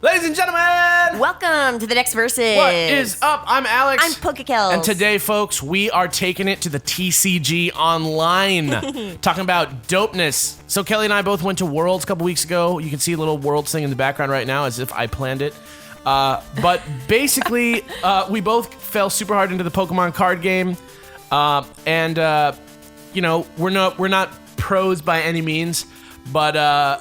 Ladies and gentlemen! Welcome to the next Versus. What is up? I'm Alex. I'm PokeKellz. And today, folks, we are taking it to the TCG online. Talking about dopeness. So Kelly and I both went to Worlds a couple weeks ago. You can see a little Worlds thing in the background right now as if I planned it. But basically, we both fell super hard into the Pokemon card game. You know, we're not pros by any means, but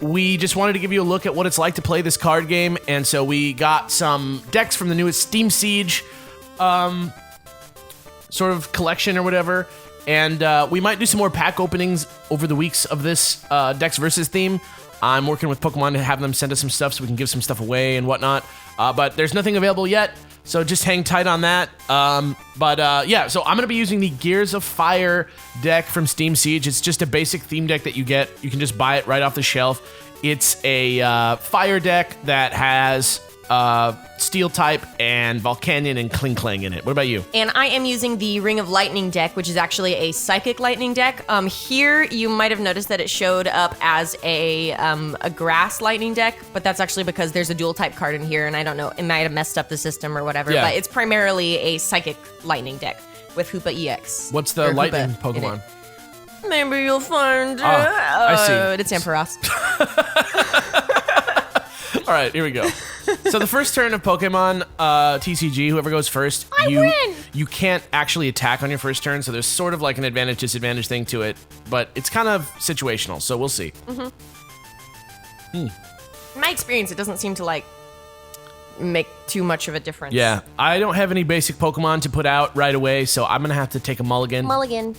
we just wanted to give you a look at what it's like to play this card game, and so we got some decks from the newest Steam Siege sort of collection or whatever, and we might do some more pack openings over the weeks of this Decks Versus theme. I'm working with Pokemon to have them send us some stuff so we can give some stuff away and whatnot, but there's nothing available yet, so just hang tight on that. Yeah, so I'm going to be using the Gears of Fire deck from Steam Siege. It's just a basic theme deck that you get. You can just buy it right off the shelf. It's a fire deck that has Steel type and Volcanion and Kling in it. What about you? And I am using the Ring of Lightning deck, which is actually a Psychic Lightning deck. Here, you might have noticed that it showed up as a Grass Lightning deck, but that's actually because there's a dual type card in here, and I don't know, it might have messed up the system or whatever, but it's primarily a Psychic Lightning deck with Hoopa EX. What's the lightning Pokemon? Maybe you'll find I see. It's Ampharos. All right, here we go. So the first turn of Pokemon TCG, whoever goes first, you can't actually attack on your first turn, so there's sort of like an advantage-disadvantage thing to it, but it's kind of situational, so we'll see. In my experience, it doesn't seem to, like, make too much of a difference. Yeah, I don't have any basic Pokemon to put out right away, so I'm going to have to take a mulligan.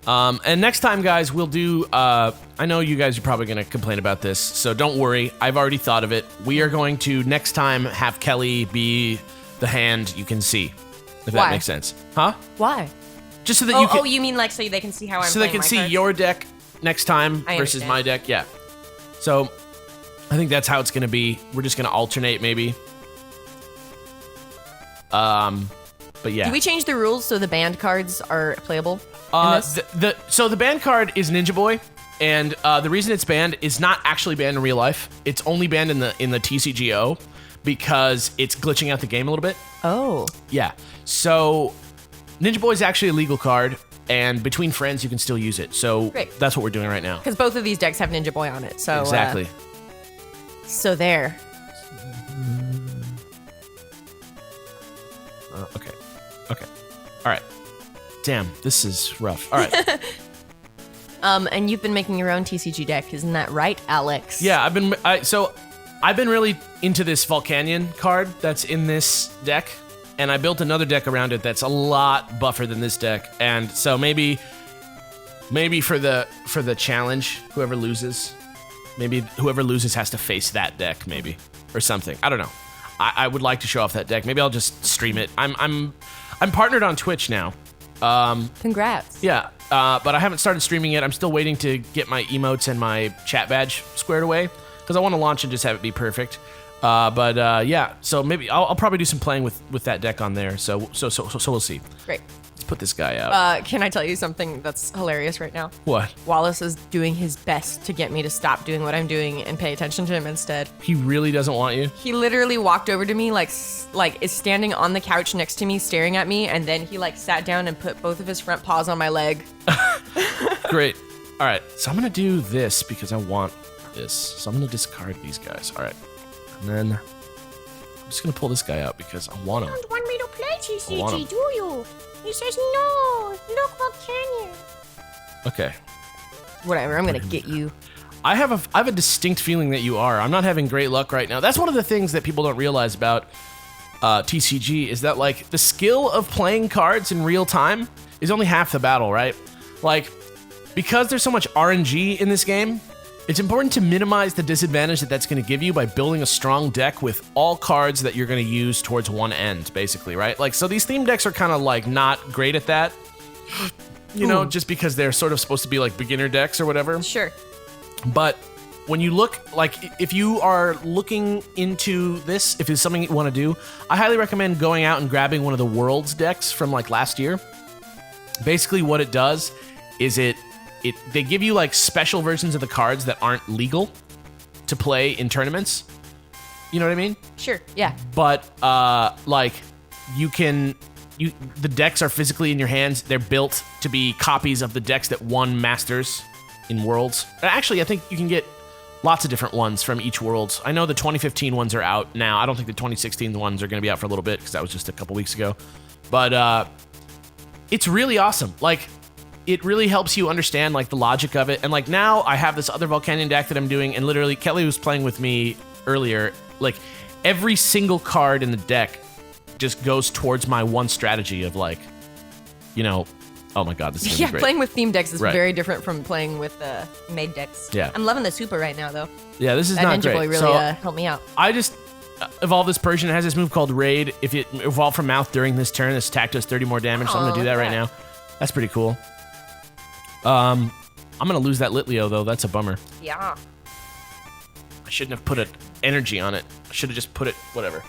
And next time, guys, we'll do, I know you guys are probably going to complain about this, so don't worry. I've already thought of it. We are going to, next time, have Kelly be the hand you can see, if that makes sense. Huh? Why? Just so that you can... Oh, you mean like so they can see how I'm so playing they can my see cards? your deck next time versus my deck, yeah. So, I think that's how it's going to be. We're just going to alternate, maybe. But yeah. Do we change the rules so the banned cards are playable? So the banned card is Ninja Boy, and the reason it's banned is not actually banned in real life. It's only banned in the TCGO because it's glitching out the game a little bit. Oh. Yeah. So Ninja Boy is actually a legal card, and between friends you can still use it. So that's what we're doing right now. Because both of these decks have Ninja Boy on it. So exactly. So there. Okay. All right. Damn, this is rough. All right. And you've been making your own TCG deck, isn't that right, Alex? Yeah, I've been really into this Volcanion card that's in this deck, and I built another deck around it that's a lot buffer than this deck. And so maybe for the challenge, whoever loses has to face that deck, maybe, or something. I don't know. I would like to show off that deck. Maybe I'll just stream it. I'm partnered on Twitch now. Congrats. Yeah, but I haven't started streaming yet. I'm still waiting to get my emotes and my chat badge squared away because I want to launch and just have it be perfect. Yeah, so maybe I'll probably do some playing with that deck on there. So we'll see. Great. Let's put this guy out. Can I tell you something that's hilarious right now? What? Wallace is doing his best to get me to stop doing what I'm doing and pay attention to him instead. He really doesn't want you? He literally walked over to me, like is standing on the couch next to me, staring at me, and then he like sat down and put both of his front paws on my leg. Great. All right, so I'm gonna do this because I want this. So I'm gonna discard these guys. All right, and then I'm just gonna pull this guy out because I want him. You don't want me to play TCG, do you? He says no. Look, Volcanion. Okay. Whatever. I'm gonna get you. I have a distinct feeling that you are. I'm not having great luck right now. That's one of the things that people don't realize about TCG is that like the skill of playing cards in real time is only half the battle, right? Like because there's so much RNG in this game, it's important to minimize the disadvantage that's going to give you by building a strong deck with all cards that you're going to use towards one end, basically, right? Like, so these theme decks are kind of like not great at that, you know, just because they're sort of supposed to be like beginner decks or whatever. Sure. But when you look, like, if you are looking into this, if it's something you want to do, I highly recommend going out and grabbing one of the Worlds decks from like last year. Basically, what it does is they give you like special versions of the cards that aren't legal to play in tournaments. You know what I mean? Sure. Yeah. But like the decks are physically in your hands. They're built to be copies of the decks that won Masters in Worlds. Actually, I think you can get lots of different ones from each Worlds. I know the 2015 ones are out now. I don't think the 2016 ones are going to be out for a little bit because that was just a couple weeks ago. But it's really awesome. Like, it really helps you understand like the logic of it. And like now I have this other Volcanion deck that I'm doing, and literally Kelly was playing with me earlier. Like every single card in the deck just goes towards my one strategy of like, you know, oh my god, this is gonna be great. Playing with theme decks is very different from playing with made decks. Yeah. I'm loving the super right now though. Yeah, this is that not Ninja great. Boy really helped me out. I just evolved this Persian. It has this move called Raid. If it evolved from mouth during this turn, this attack does 30 more damage. So I'm gonna do that right now. That's pretty cool. I'm gonna lose that Litleo though. That's a bummer. Yeah. I shouldn't have put an energy on it. I should have just put it whatever.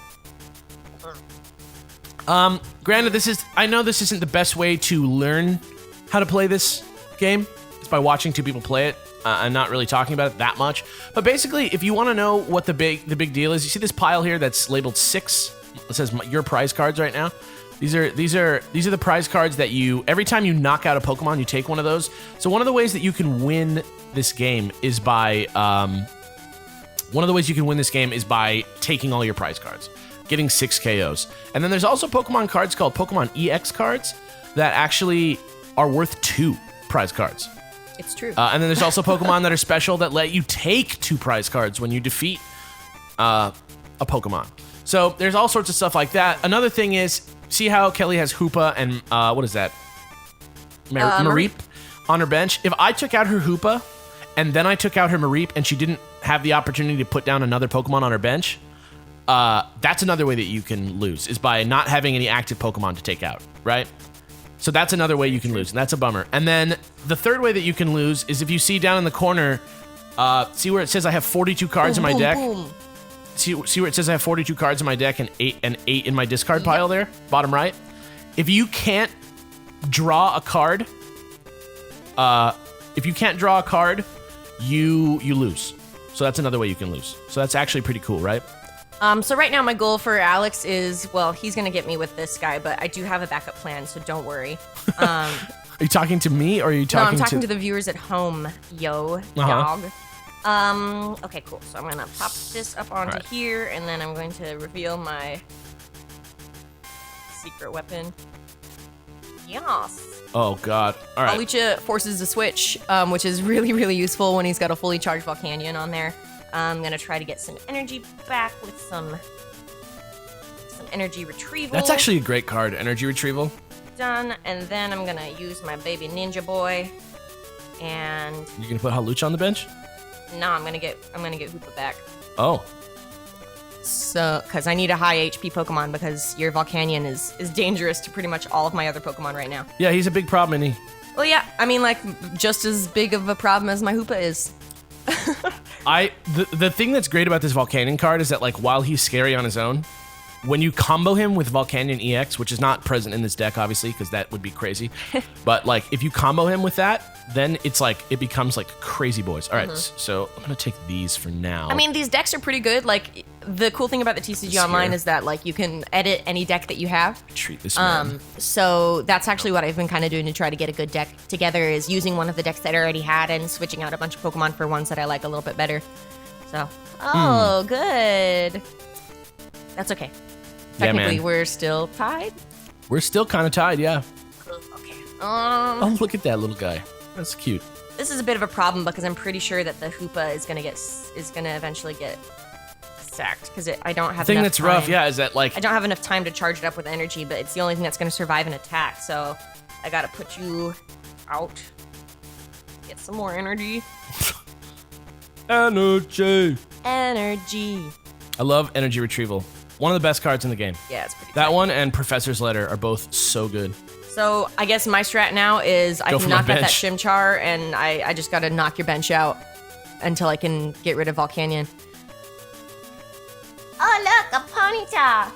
Granted, I know this isn't the best way to learn how to play this game. It's by watching two people play it. I'm not really talking about it that much. But basically, if you want to know what the big deal is, you see this pile here that's labeled 6. It says your prize cards right now. These are the prize cards that every time you knock out a Pokemon, you take one of those. So one of the ways that you can win this game is by taking all your prize cards, getting 6 KOs. And then there's also Pokemon cards called Pokemon EX cards that actually are worth 2 prize cards. It's true. And then there's also Pokemon that are special that let you take 2 prize cards when you defeat a Pokemon. So there's all sorts of stuff like that. Another thing is, see how Kelly has Hoopa and what is that? Mareep on her bench. If I took out her Hoopa and then I took out her Mareep and she didn't have the opportunity to put down another Pokemon on her bench, that's another way that you can lose, is by not having any active Pokemon to take out, right? So that's another way you can lose, and that's a bummer. And then the third way that you can lose is if you see down in the corner, see where it says I have 42 cards in my deck? Boom. See where it says I have 42 cards in my deck and 8 in my discard pile there, bottom right? If you can't draw a card, you lose. So that's another way you can lose. So that's actually pretty cool, right? So right now my goal for Alex is, well, he's going to get me with this guy, but I do have a backup plan, so don't worry. Are you talking to me or are you talking to... No, I'm talking to the viewers at home, dog. Okay, cool. So I'm going to pop this up onto here, and then I'm going to reveal my secret weapon. Yes. Oh, God. All right. Alucha forces the switch, which is really, really useful when he's got a fully charged Volcanion on there. I'm going to try to get some energy back with some energy retrieval. That's actually a great card, energy retrieval. Done. And then I'm going to use my baby Ninja Boy. And... You're going to put Hawlucha on the bench? No, I'm going to get Hoopa back. Oh. So, because I need a high HP Pokemon, because your Volcanion is dangerous to pretty much all of my other Pokemon right now. Yeah, he's a big problem, isn't he? Well, yeah. I mean, like, just as big of a problem as my Hoopa is. The thing that's great about this Volcanion card is that, like, while he's scary on his own, when you combo him with Volcanion EX, which is not present in this deck, obviously, because that would be crazy. But, like, if you combo him with that, then it's like, it becomes like crazy boys. All right, so I'm going to take these for now. I mean, these decks are pretty good. Like, the cool thing about the TCG Online is that, like, you can edit any deck that you have. Treat this man. So that's actually what I've been kind of doing to try to get a good deck together, is using one of the decks that I already had and switching out a bunch of Pokemon for ones that I like a little bit better. So, good. That's okay. Technically, we're still tied. We're still kind of tied, yeah. Okay. Oh, look at that little guy. That's cute. This is a bit of a problem because I'm pretty sure that the Hoopa is gonna eventually get sacked because I don't have. The thing enough that's time. rough, yeah, is that like I don't have enough time to charge it up with energy, but it's the only thing that's gonna survive an attack. So I gotta put you out. Get some more energy. Energy. I love energy retrieval. One of the best cards in the game. Yeah, it's pretty. That one and Professor's Letter are both so good. So I guess my strat now is I can knock out that Chimchar, and I just gotta knock your bench out until I can get rid of Volcanion. Oh, look, a Ponyta.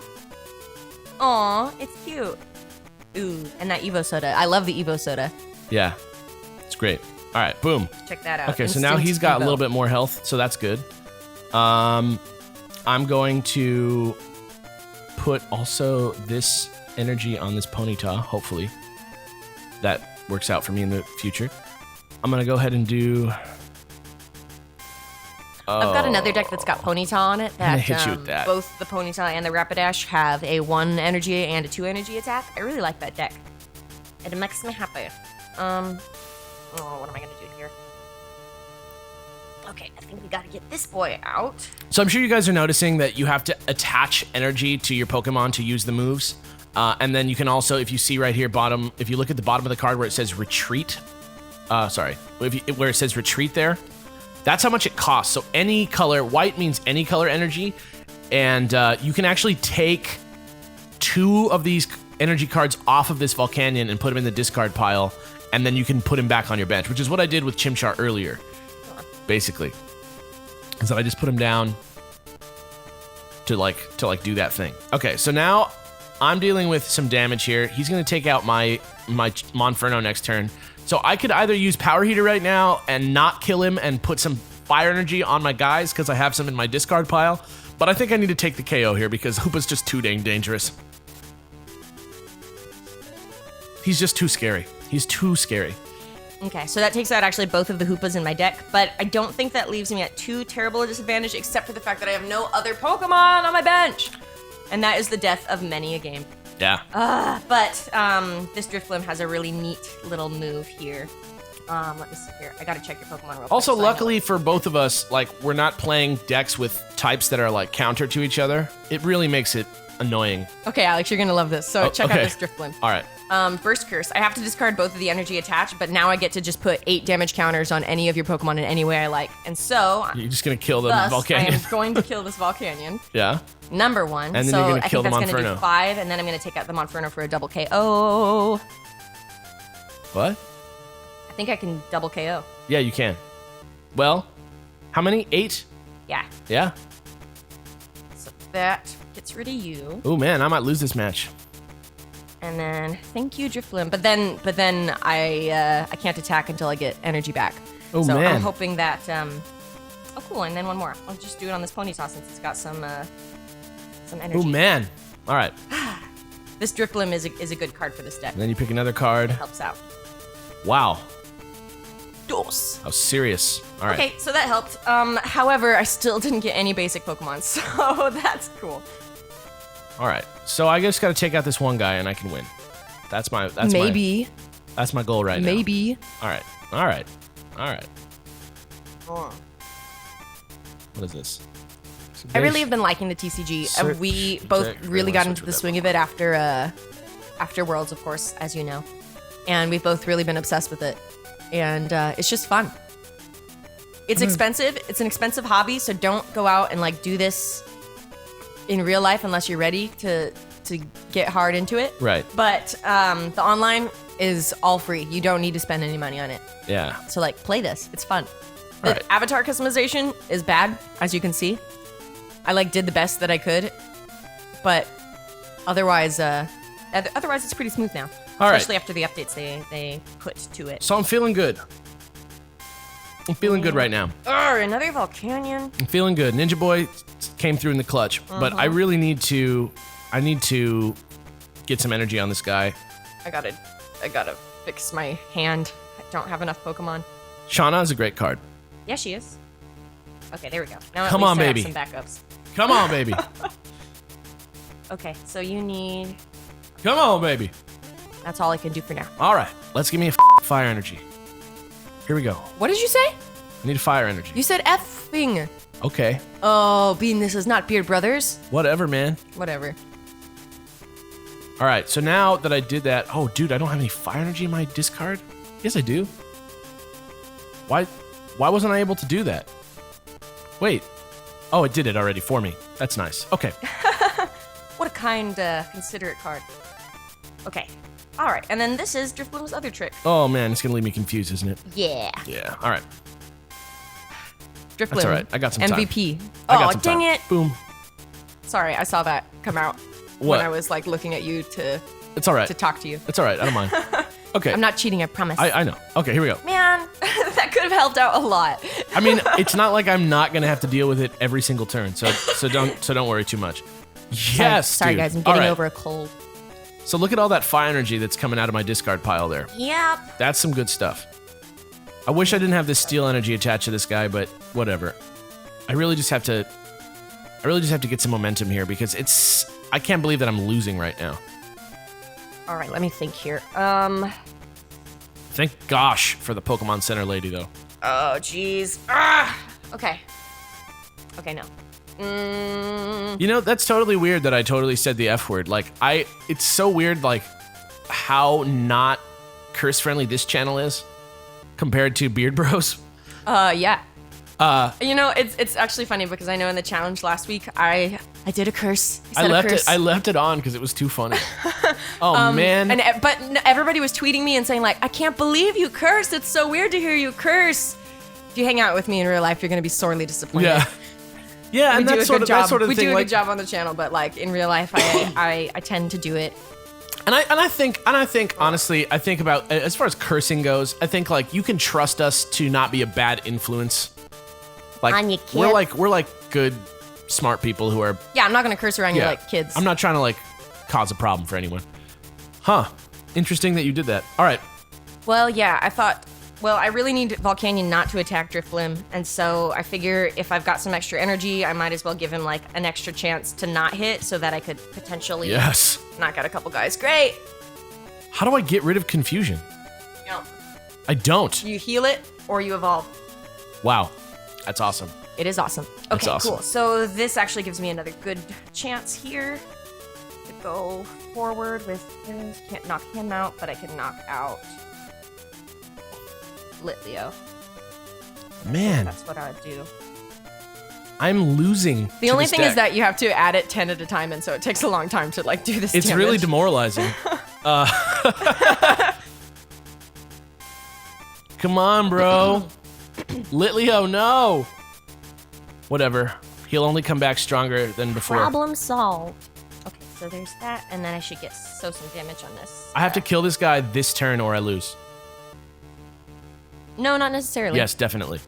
Aw, it's cute. Ooh, and that Evo Soda. I love the Evo Soda. Yeah, it's great. All right, boom. Check that out. Okay, so now he's got a little bit more health, so that's good. I'm I'm going to put also this energy on this Ponyta, hopefully. That works out for me in the future. I'm going to go ahead and do... I've got another deck that's got Ponyta on it. I'm gonna hit you with that. Both the Ponyta and the Rapidash have a 1 energy and a 2 energy attack. I really like that deck. It makes me happy. What am I gonna do here? Okay, I think we gotta get this boy out. So I'm sure you guys are noticing that you have to attach energy to your Pokemon to use the moves. And then you can also, if you see right here, if you look at the bottom of the card where it says retreat, where it says retreat there, that's how much it costs. So any color, white means any color energy, and you can actually take 2 of these energy cards off of this Volcanion and put them in the discard pile, and then you can put him back on your bench, which is what I did with Chimchar earlier, basically. So I just put him down to do that thing. Okay, so now I'm dealing with some damage here. He's gonna take out my Monferno next turn. So I could either use Power Heater right now and not kill him and put some fire energy on my guys because I have some in my discard pile. But I think I need to take the KO here because Hoopa's just too dang dangerous. He's just too scary. He's too scary. Okay, so that takes out actually both of the Hoopas in my deck, but I don't think that leaves me at too terrible a disadvantage except for the fact that I have no other Pokemon on my bench. And that is the death of many a game. Yeah. But this Drifblim has a really neat little move here. Let me see here. I gotta check your Pokemon real quick. Also, luckily for both of us, like, we're not playing decks with types that are, like, counter to each other. It really makes it annoying. Okay, Alex, you're gonna love this. So check out this Drifblim. All right. Burst Curse. I have to discard both of the energy attached, but now I get to just put 8 damage counters on any of your Pokemon in any way I like. And so... You're just gonna kill the thus, Volcanion. I am going to kill this Volcanion. Yeah. Number 1. And then so you're gonna kill I the think that's gonna Monferno. do 5, and then I'm gonna take out the Monferno for a double KO. What? I think I can double KO. Yeah, you can. Well, how many? 8? Yeah. Yeah? So that gets rid of you. Oh man, I might lose this match. And then thank you, Drifblim. But then I can't attack until I get energy back. Oh so man. I'm hoping that oh cool, and then one more. I'll just do it on this Ponyta since it's got some energy. Oh man. All right. This Drifblim is a good card for this deck. And then you pick another card. It helps out. Wow. Dos. How serious. All right. Okay, so that helped. However, I still didn't get any basic Pokemon, so that's cool. All right. So I just got to take out this one guy and I can win. That's my Maybe. That's my goal right now. Maybe. All right. All right. All right. Oh. What is this? I really have been liking the TCG. We both really got into the swing of it after Worlds, of course, as you know. And we've both really been obsessed with it. And it's just fun. It's expensive. It's an expensive hobby, so don't go out and like do this in real life unless you're ready to get hard into it. Right. But the online is all free. You don't need to spend any money on it. Yeah. So like play this. It's fun. The Alright. avatar customization is bad, as you can see. I like did the best that I could, but otherwise it's pretty smooth now. All right. Especially after the updates they put to it. So I'm feeling good. I'm feeling good right now. Another Volcanion. I'm feeling good. Ninja Boy came through in the clutch, but I really need to get some energy on this guy. I gotta fix my hand. I don't have enough Pokemon. Shauna is a great card. Yeah, she is. Okay, there we go. Now at Come least on, I have baby. some backups. Come on, baby. Okay, so you need... Come on, baby. That's all I can do for now. All right. Let's give me a fire energy. Here we go. What did you say? I need a fire energy. You said effing. Okay. Oh, Bean, this is not Beard Brothers. Whatever, man. Whatever. All right. So now that I did that, oh, dude, I don't have any fire energy in my discard. Yes, I do. Why wasn't I able to do that? Wait. Oh, it did it already for me. That's nice. Okay. What a kind, considerate card. Okay. All right, and then this is Drifblim's other trick. Oh, man, it's going to leave me confused, isn't it? Yeah. Yeah. All right. Drifblim. That's all right. I got some time. MVP. I got Oh, some dang time. it. Boom. Sorry, I saw that come out What? when I was like looking at you to It's all right. talk to you. It's all right. I don't mind. Okay. I'm not cheating, I promise. I know. Okay, here we go. Man, that could have helped out a lot. I mean, it's not like I'm not gonna have to deal with it every single turn. So don't worry too much. Yes, Sorry dude. guys, I'm All getting right. over a cold. So look at all that fire energy that's coming out of my discard pile there. Yep. That's some good stuff. I wish I didn't have this steel energy attached to this guy, but whatever. I really just have to get some momentum here because I can't believe that I'm losing right now. All right, let me think here. Thank gosh for the Pokemon Center lady though. Oh, jeez. Ah! Okay. Okay, no. You know, that's totally weird that I totally said the F word. Like, it's so weird, like, how not curse-friendly this channel is compared to Beard Bros. Yeah. You know, it's actually funny because I know in the challenge last week, I did a curse. I left it on because it was too funny. Oh, man. But everybody was tweeting me and saying, like, I can't believe you cursed. It's so weird to hear you curse. If you hang out with me in real life, you're going to be sorely disappointed. Yeah. Yeah, and that's sort of the we thing. do a good job on the channel, but like in real life, I tend to do it. And I think honestly, I think about as far as cursing goes, I think like you can trust us to not be a bad influence. Like On your we're kids. like good, smart people who are. Yeah, I'm not gonna curse around your like kids. I'm not trying to like cause a problem for anyone. Huh? Interesting that you did that. All right. Well, yeah, I thought. Well, I really need Volcanion not to attack Drifblim, and so I figure if I've got some extra energy, I might as well give him like an extra chance to not hit, so that I could potentially knock out a couple guys. Great. How do I get rid of confusion? You know, I don't. you heal it or you evolve. Wow, that's awesome. It is awesome. That's Okay, awesome. cool. So this actually gives me another good chance here to go forward with this. Can't knock him out, but I can knock out Litleo. Man, That's what I would do. I'm losing. The only thing is that you have to add it 10 at a time, and so it takes a long time to like do this. it's damage. really demoralizing. Come on, bro. Litleo, no. Whatever. He'll only come back stronger than before. Problem solved. Okay, so there's that, and then I should get some damage on this. I have to kill this guy this turn or I lose. No, not necessarily. Yes, definitely.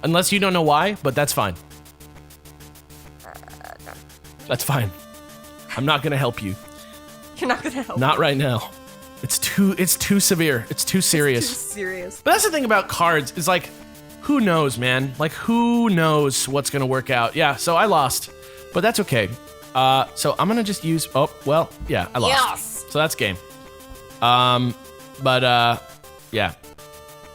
Unless you don't know why, but that's fine. That's fine. I'm not gonna help you. You're not gonna help. Not right now. It's too severe. It's too serious. Too serious. But that's the thing about cards is like, who knows, man? Like, who knows what's gonna work out? Yeah, so I lost, but that's okay. So I'm gonna just use. Oh, well, yeah, I lost. Yes. So that's game. Yeah.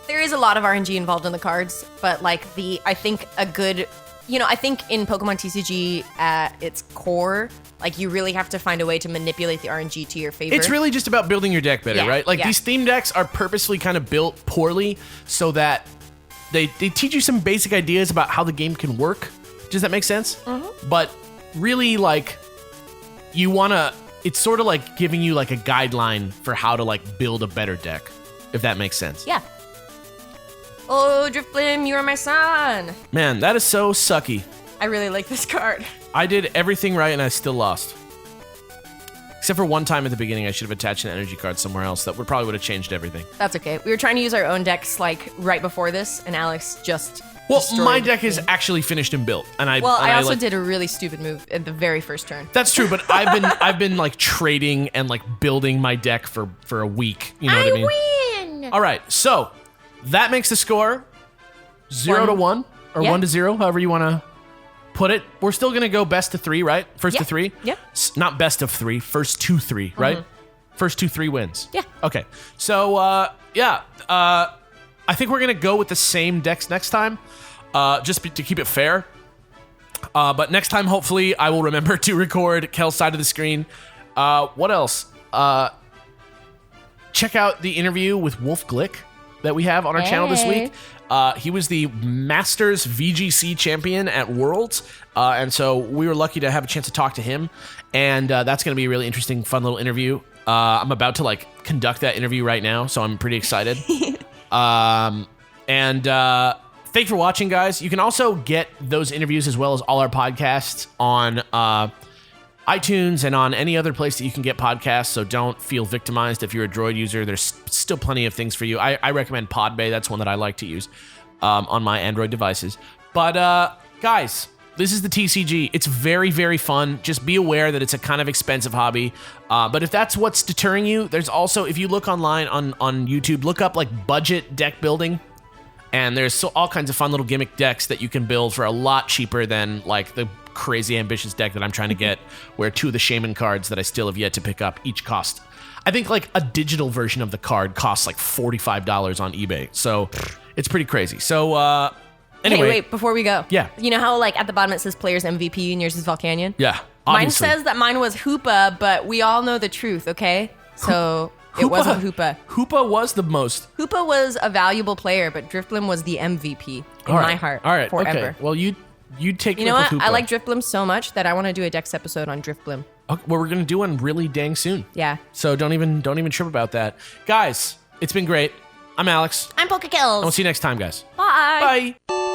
There is a lot of RNG involved in the cards, but like I think a good, I think in Pokemon TCG at its core, like you really have to find a way to manipulate the RNG to your favor. It's really just about building your deck better, Yeah, right? Like yeah. these theme decks are purposely kind of built poorly so that they teach you some basic ideas about how the game can work. Does that make sense? Mm-hmm. But really, like, it's sort of like giving you like a guideline for how to like build a better deck, if that makes sense. Yeah. Oh, Drifblim, you are my son. Man, that is so sucky. I really like this card. I did everything right and I still lost. Except for one time at the beginning, I should have attached an energy card somewhere else. That probably would have changed everything. That's okay. We were trying to use our own decks like right before this, and Alex just. Well, destroyed my deck is me. actually finished and built, and I. Well, and I also like, did a really stupid move at the very first turn. That's true, but I've been like trading and like building my deck for a week. You know what I mean? Win. All right, so that makes the score 0-1 or Yeah. 1-0, however you want to put it. We're still gonna go best to 3, right? First to 3. Yeah. Not best of 3. First to 3, right? First 2-3 wins. Yeah. Okay. So yeah. I think we're gonna go with the same decks next time, just to keep it fair. But next time, hopefully, I will remember to record Kell's side of the screen. What else? Check out the interview with Wolf Glick that we have on our channel this week. He was the Masters VGC champion at Worlds, and so we were lucky to have a chance to talk to him. And that's going to be a really interesting, fun little interview. I'm about to like conduct that interview right now, so I'm pretty excited. Thanks for watching, guys. You can also get those interviews as well as all our podcasts on iTunes and on any other place that you can get podcasts. So don't feel victimized if you're a Droid user. There's still plenty of things for you. I recommend Podbay. That's one that I like to use on my Android devices. But guys, this is the TCG. It's very, very fun. Just be aware that it's a kind of expensive hobby. But if that's what's deterring you, there's also, if you look online on YouTube, look up like budget deck building. And there's all kinds of fun little gimmick decks that you can build for a lot cheaper than like the crazy ambitious deck that I'm trying to get, where 2 of the Shaman cards that I still have yet to pick up each cost, I think like a digital version of the card costs like $45 on eBay. So it's pretty crazy. So anyway. Hey, wait, before we go. Yeah. You know how like at the bottom it says players MVP and yours is Volcanion? Yeah. Mine Obviously. says that mine was Hoopa, but we all know the truth, okay? So it wasn't Hoopa. Hoopa was the most. Hoopa was a valuable player, but Drifblim was the MVP in my heart. All right. Forever. Okay. Well, you take. You know what? Hoopa. I like Drifblim so much that I want to do a Dex episode on Drifblim. Okay, well, we're gonna do one really dang soon. Yeah. So don't even trip about that, guys. It's been great. I'm Alex. I'm PokeKellz. I'll see you next time, guys. Bye. Bye.